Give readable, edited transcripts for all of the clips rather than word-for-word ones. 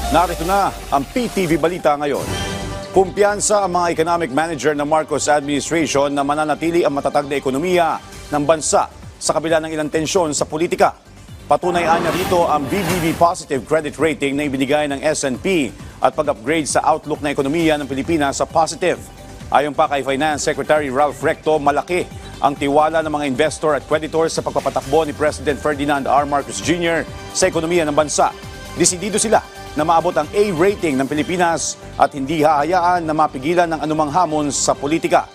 Narito na ang PTV Balita ngayon. Kumpiyansa ang mga economic manager ng Marcos administration na mananatili ang matatag na ekonomiya ng bansa sa kabila ng ilang tensyon sa politika. Patunayan niya rito ang BBB positive credit rating na ibinigay ng S&P at pag-upgrade sa outlook na ekonomiya ng Pilipinas sa positive. Ayon pa kay Finance Secretary Ralph Recto, malaki ang tiwala ng mga investor at creditors sa pagpapatakbo ni President Ferdinand R. Marcos Jr. sa ekonomiya ng bansa. Desidido sila na maabot ang A rating ng Pilipinas at hindi hahayaan na mapigilan ng anumang hamon sa politika.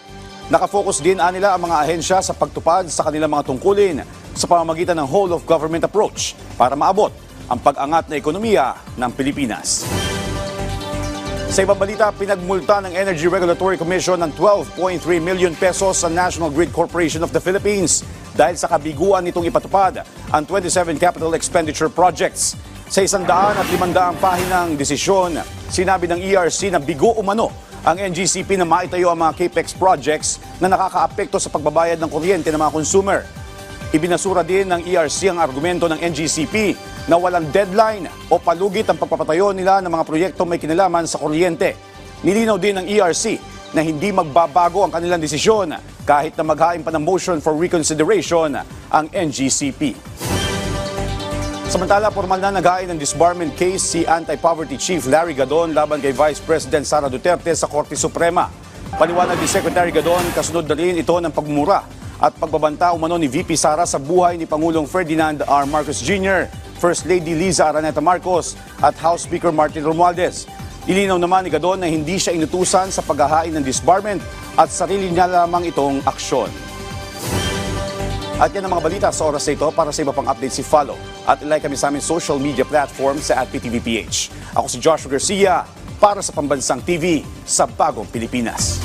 Nakafocus din nila ang mga ahensya sa pagtupad sa kanilang mga tungkulin sa pamamagitan ng whole of government approach para maabot ang pag-angat na ekonomiya ng Pilipinas. Sa ibang balita, pinagmulta ng Energy Regulatory Commission ng 12.3 million pesos sa National Grid Corporation of the Philippines dahil sa kabiguan nitong ipatupad ang 27 capital expenditure projects. Sa 105 pahinang desisyon, sinabi ng ERC na bigo umano ang NGCP na maitayo ang mga CAPEX projects na nakakaapekto sa pagbabayad ng kuryente ng mga consumer. Ibinasura din ng ERC ang argumento ng NGCP na walang deadline o palugit ang pagpapatayo nila ng mga proyekto may kinalaman sa kuryente. Nilinaw din ng ERC na hindi magbabago ang kanilang desisyon kahit na maghain pa ng motion for reconsideration ang NGCP. Samantala, formal na naghain ng disbarment case si Anti-Poverty Chief Larry Gadon laban kay Vice President Sara Duterte sa Korte Suprema. Paliwanag ni Secretary Gadon, kasunod na rin ito ng pagmura at pagbabanta umano ni VP Sara sa buhay ni Pangulong Ferdinand R. Marcos Jr., First Lady Liza Araneta Marcos at House Speaker Martin Romualdez. Ilinaw naman ni Gadon na hindi siya inutusan sa paghahain ng disbarment at sarili niya lamang itong aksyon. At yan ang mga balita sa oras na ito. Para sa iba pang updates, follow at like kami sa aming social media platforms sa @PTVPH. Ako si Joshua Garcia para sa Pambansang TV sa Bagong Pilipinas.